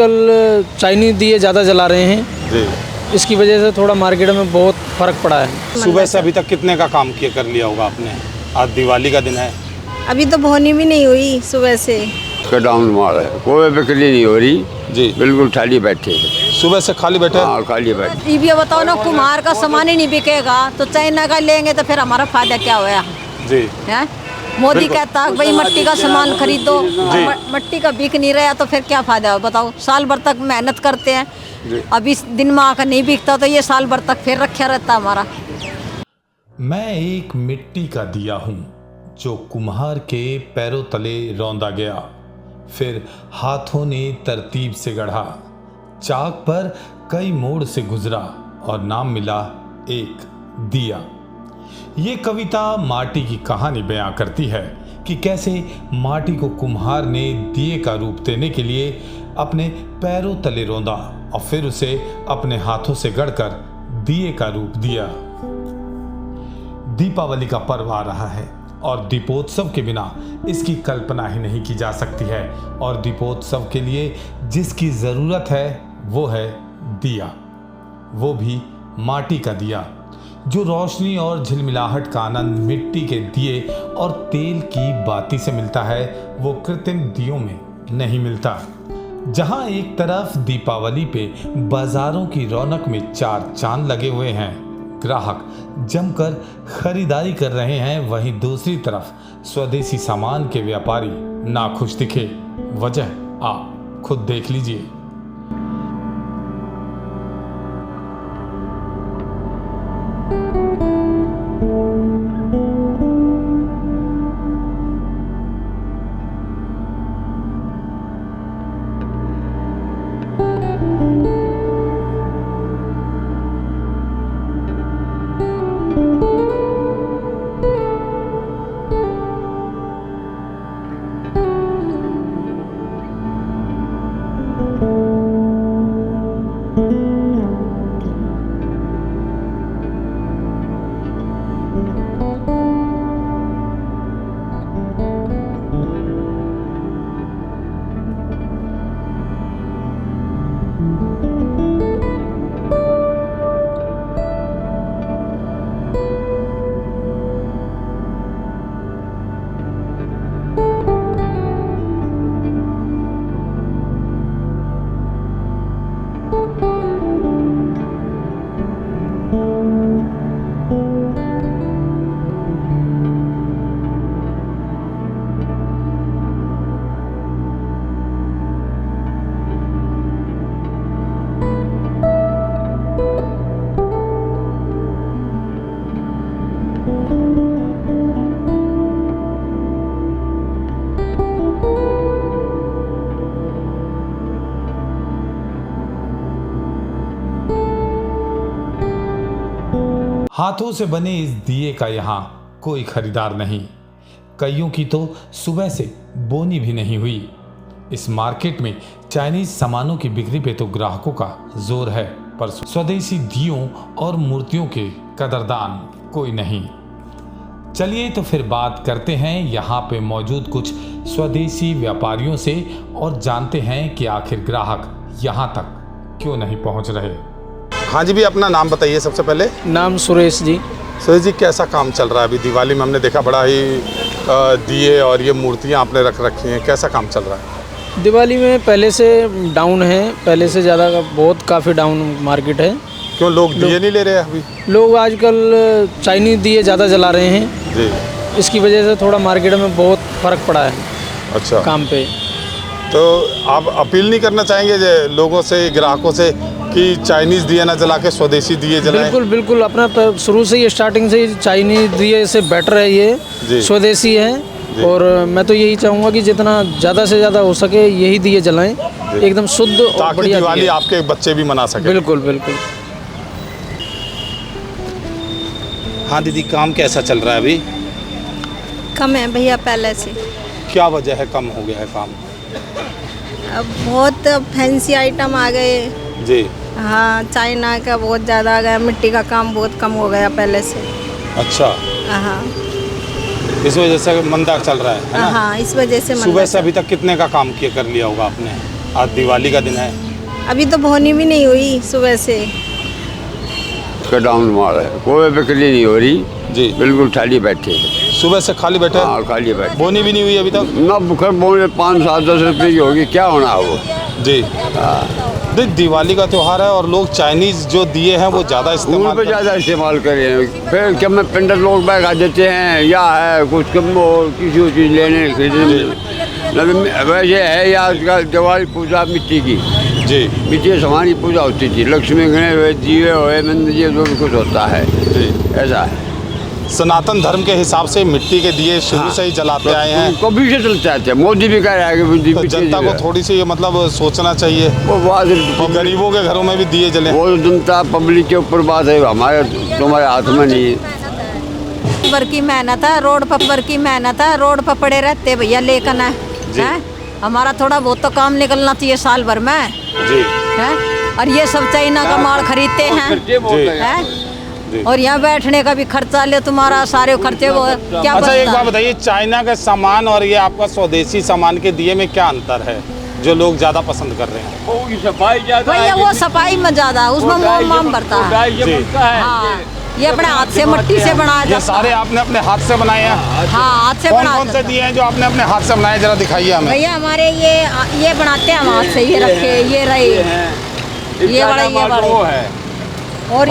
आजकल चाइनीज दिए ज़्यादा जला रहे हैं जी। इसकी वजह से थोड़ा मार्केट में बहुत फ़र्क पड़ा है। सुबह से अभी तक कितने का काम किया कर लिया होगा आपने? आज दिवाली का दिन है। अभी तो भोनी भी नहीं हुई सुबह से। का डाउन माल है, कोई बिक्री नहीं हो रही जी। बिल्कुल खाली बैठे हैं। सुबह से खाली बैठे? हाँ खाली बैठे। ये बताओ ना, कुम्हार का सामान ही नहीं बिकेगा तो चाइना का लेंगे तो फिर हमारा फायदा क्या हुआ जी। है? मोदी कहता है भाई मट्टी का सामान खरीदो, मट्टी का बिक नहीं रहा तो फिर क्या फायदा है बताओ। साल भर तक मेहनत करते हैं, अभी दिन में आकर नहीं बिकता तो ये साल भर तक फिर रखा रहता हमारा। मैं एक मिट्टी का दिया हूँ जो कुम्हार के पैरों तले रौंदा गया, फिर हाथों ने तरतीब से गढ़ा, चाक पर कई मोड़ से गुजरा और नाम मिला एक दिया। ये कविता माटी की कहानी बयां करती है कि कैसे माटी को कुम्हार ने दिए का रूप देने के लिए अपने पैरों तले रौंदा और फिर उसे अपने हाथों से गढ़कर दिए का रूप दिया। दीपावली का पर्व आ रहा है और दीपोत्सव के बिना इसकी कल्पना ही नहीं की जा सकती है। और दीपोत्सव के लिए जिसकी ज़रूरत है वो है दिया, वो भी माटी का दिया, जो रोशनी और झिलमिलाहट का आनंद मिट्टी के दिए और तेल की बाती से मिलता है वो कृत्रिम दियों में नहीं मिलता। जहां एक तरफ दीपावली पे बाजारों की रौनक में चार चांद लगे हुए हैं, ग्राहक जमकर खरीदारी कर रहे हैं, वहीं दूसरी तरफ स्वदेशी सामान के व्यापारी नाखुश दिखे। वजह आप खुद देख लीजिए। हाथों से बने इस दिए का यहाँ कोई खरीदार नहीं। कईयों की तो सुबह से बोनी भी नहीं हुई। इस मार्केट में चाइनीज सामानों की बिक्री पे तो ग्राहकों का जोर है, पर स्वदेशी दियों और मूर्तियों के कदरदान कोई नहीं। चलिए तो फिर बात करते हैं यहाँ पे मौजूद कुछ स्वदेशी व्यापारियों से और जानते हैं कि आखिर ग्राहक यहाँ तक क्यों नहीं पहुँच रहे। हाँ जी, भी अपना नाम बताइए सबसे पहले। नाम सुरेश जी। सुरेश जी, कैसा काम चल रहा है? अभी दिवाली में हमने देखा बड़ा ही दिए और ये मूर्तियाँ आपने रख रखी हैं, कैसा काम चल रहा है? दिवाली में पहले से डाउन है, पहले से ज़्यादा बहुत काफ़ी डाउन मार्केट है। क्यों लोग दिए नहीं ले रहे हैं अभी? लोग आजकल चाइनीज दिए ज़्यादा जला रहे हैं जी। इसकी वजह से थोड़ा मार्केट में बहुत फ़र्क पड़ा है। अच्छा। काम पे तो आप अपील नहीं करना चाहेंगे लोगों से, ग्राहकों से कि चाइनीज़ दिए ना जला के स्वदेशी दिए जलाएं? बिल्कुल बिल्कुल, अपना शुरू से ही स्टार्टिंग से ही चाइनीज दिए से बेटर है, ये स्वदेशी है। और मैं तो यही चाहूँगा कि जितना ज़्यादा से ज़्यादा हो सके यही दिए जलाएं, एकदम शुद्ध और बढ़िया दिवाली आपके बच्चे भी मना सके। बिल्कुल बिल्कुल। हाँ दीदी, काम कैसा चल रहा है अभी? कम है भैया पहले से। क्या वजह है कम हो गया है काम? अब बहुत फैंसी आइटम आ गए जी। हाँ, चाइना का बहुत ज़्यादा आ गया, मिट्टी का काम बहुत कम हो गया पहले से। अच्छा। हाँ, इस वजह से मंदा चल रहा है ना? हाँ, इस वजह से सुबह से अभी तक कितने का काम किया कर लिया होगा आपने? आज दिवाली का दिन है। अभी तो भोनी भी नहीं हुई सुबह से। उसका डाउन माल है, कोई बिक्री नहीं हो रही जी। बिल्कुल खाली बैठे हैं। सुबह से खाली बैठे हाँ खाली बैठे, बोनी भी नहीं हुई अभी तक। ना बुखर बोले 5-7-10 रुपये की होगी, क्या होना है वो। जी देख, दिवाली का त्यौहार है और लोग चाइनीज जो दिए हैं वो ज़्यादा उन इस्तेमाल पे ज़्यादा इस्तेमाल करें, फिर क्या में पिंडर लोग बैठा देते हैं या है कुछ कम किसी चीज़ लेने खरीदने। वैसे है या उसका दिवाली पूजा मिट्टी की, जी मिट्टी के सामान की पूजा होती थी, लक्ष्मी गणेश हुए, दिए हुए, मंदिर ये जो भी कुछ होता है जी। ऐसा है। सनातन धर्म के हिसाब से मिट्टी के दिए शुरू से ही जलाते आए हैं। कभी से चलते आते हैं, मोदी भी कह रहा है कि तो जनता को थोड़ी सी मतलब सोचना चाहिए वो बात कि गरीबों के घरों में भी दिए जले। वो जनता पब्लिक के ऊपर बात है, हमारे तुम्हारे हाथ में नहीं है। भर की मेहनत है, रोड पर भर की मेहनत है, रोड पर पड़े रहते भैया लेकर है। हमारा थोड़ा बहुत तो काम निकलना चाहिए साल भर में जी है। और ये सब चाइना का माल खरीदते हैं और यहाँ बैठने का भी खर्चा ले, तुम्हारा सारे खर्चे वो क्या अच्छा एक बचता? बात बताइए, चाइना के सामान और ये आपका स्वदेशी सामान के दिए में क्या अंतर है जो लोग ज्यादा पसंद कर रहे हैं? भैया वो सफाई में ज्यादा, उसमें मोम माम भरता है। जी। हाँ, ये अपने हाथ से मट्टी से बनाया ये जाता सारे आपने अपने हाथ से बनाए हैं? हाँ हाथ से कौन बनाया कौन से जाता है। दिए हैं जो आपने अपने हाथ से बनाए, जरा दिखाइए हमें। भैया हमारे ये बनाते हैं हम हाथ से, ये रखे, ये रहे, ये बड़ा, ये बड़ा। और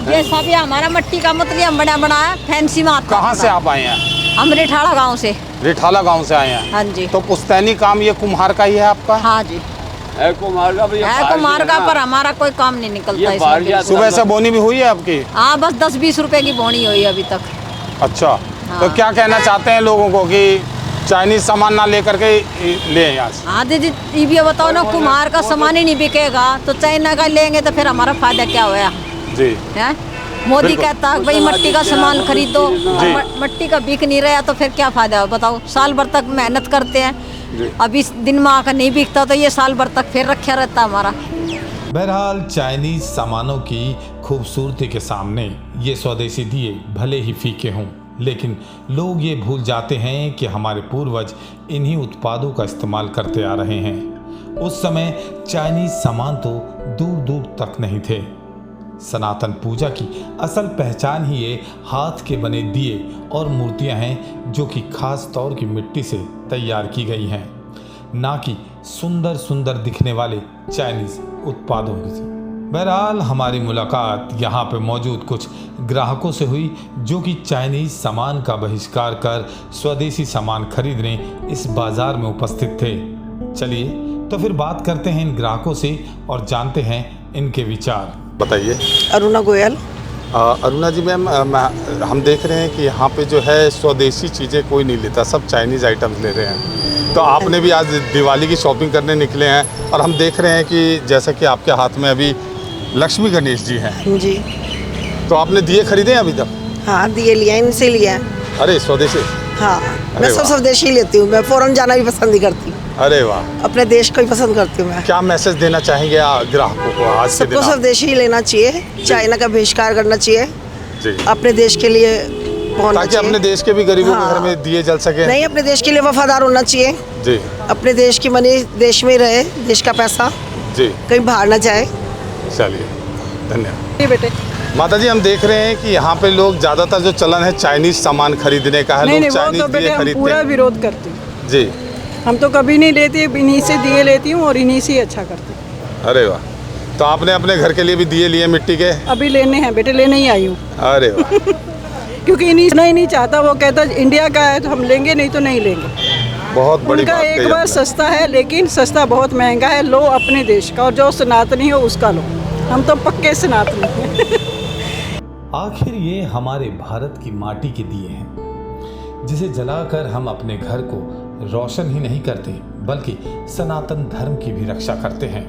ये सब ये हमारा मट्टी का मतलब हम बनाया फैंसी में। कहाँ से आप आए हैं? हम रिठाड़ा गांव से। रिठाला गांव से आए हैं? हाँ जी। तो पुश्तैनी काम ये कुम्हार का ही है आपका? हाँ जी है कुमार का, पर हमारा कोई काम नहीं निकलता इसमें। सुबह से बोनी भी हुई है आपकी? हाँ बस 10-20 रुपए की बोनी हुई अभी तक। अच्छा हाँ। तो क्या कहना चाहते हैं लोगों को कि चाइनीज सामान ना लेकर के ले यहाँ से? हाँ दीदी ये भी बताओ ना, कुम्हार का सामान ही नहीं बिकेगा तो चाइना का लेंगे तो फिर हमारा फायदा क्या हुआ जी है? मोदी कहता है भाई मट्टी का सामान खरीदो, मट्टी का बिक नहीं रहा तो फिर क्या फायदा है बताओ। साल भर तक मेहनत करते हैं, अब इस दिन में आकर नहीं बिकता तो ये साल भर तक फिर रखा रहता हमारा। बहरहाल चाइनीज सामानों की खूबसूरती के सामने ये स्वदेशी दिए भले ही फीके हों, लेकिन लोग ये भूल जाते हैं कि हमारे पूर्वज इन्हीं उत्पादों का इस्तेमाल करते आ रहे हैं। उस समय चाइनीज सामान तो दूर दूर तक नहीं थे। सनातन पूजा की असल पहचान ही ये हाथ के बने दिए और मूर्तियां हैं जो कि खास तौर की मिट्टी से तैयार की गई हैं, ना कि सुंदर सुंदर दिखने वाले चाइनीज उत्पादों से। बहरहाल हमारी मुलाकात यहाँ पे मौजूद कुछ ग्राहकों से हुई जो कि चाइनीज सामान का बहिष्कार कर स्वदेशी सामान खरीदने इस बाजार में उपस्थित थे। चलिए तो फिर बात करते हैं इन ग्राहकों से और जानते हैं इनके विचार। बताइए। अरुणा गोयल। अरुणा जी मैम, हम देख रहे हैं कि यहाँ पे जो है स्वदेशी चीज़ें कोई नहीं लेता, सब चाइनीज़ आइटम्स ले रहे हैं। तो आपने भी आज दिवाली की शॉपिंग करने निकले हैं और हम देख रहे हैं कि जैसा कि आपके हाथ में अभी लक्ष्मी गणेश जी हैं जी। तो आपने दिए खरीदे हैं अभी तक? हाँ दिए लिया, इनसे लिया है। अरे स्वदेशी? हाँ मैं सब स्वदेशी लेती हूँ, मैं फॉरेन जाना भी पसंद नहीं करती। अरे वाह, अपने देश को ही पसंद करती हूँ मैं। क्या मैसेज देना चाहेंगे ग्राहकों को आज के दिन? सबको स्वदेशी ही लेना चाहिए, चाइना का बहिष्कार करना चाहिए जी, अपने देश के लिए होना ताकि चाहिए। अपने देश के भी गरीबों के घर हाँ। में दिए जल सके। नहीं, अपने देश के लिए वफादार होना चाहिए जी अपने देश की मनी देश में ही रहे, देश का पैसा जी, कहीं बाहर ना जाए। चलिए धन्यवाद। बेटे माता जी, हम देख रहे हैं कि यहाँ पे लोग ज़्यादातर जो चलन है चाइनीज सामान खरीदने का है, नहीं लोग वो चाइनीज तो बेटे दिए हम खरीदते पूरा हैं। विरोध करते हैं। जी, हम तो कभी नहीं लेते, इन्हीं से दिए लेती हूँ और इन्हीं से ही अच्छा करती हूँ। अरे वाह, तो आपने अपने घर के लिए भी दिए लिए मिट्टी के? अभी लेने हैं बेटे, लेने ही आई हूँ। अरे वाह, क्योंकि इन्हीं नहीं, नहीं चाहता, वो कहता इंडिया का है तो हम लेंगे, नहीं तो नहीं लेंगे। बहुत बड़ी उनका बात एक कही बार आपने। सस्ता है, लेकिन सस्ता बहुत महंगा है। लो अपने देश का, और जो सनातनी हो उसका लो। हम तो पक्के सनातनी हैं। आखिर ये हमारे भारत की माटी के दिए हैं जिसे जलाकर हम अपने घर को रोशन ही नहीं करते बल्कि सनातन धर्म की भी रक्षा करते हैं।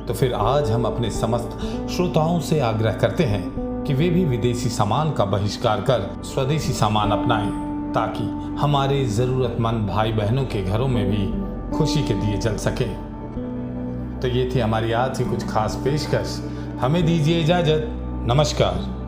तो फिर आज हम अपने समस्त श्रोताओं से आग्रह करते हैं कि वे भी विदेशी सामान का बहिष्कार कर स्वदेशी सामान अपनाएं ताकि हमारे ज़रूरतमंद भाई बहनों के घरों में भी खुशी के दिए जल सके। तो ये थी हमारी आज की कुछ खास पेशकश। हमें दीजिए इजाज़त। नमस्कार।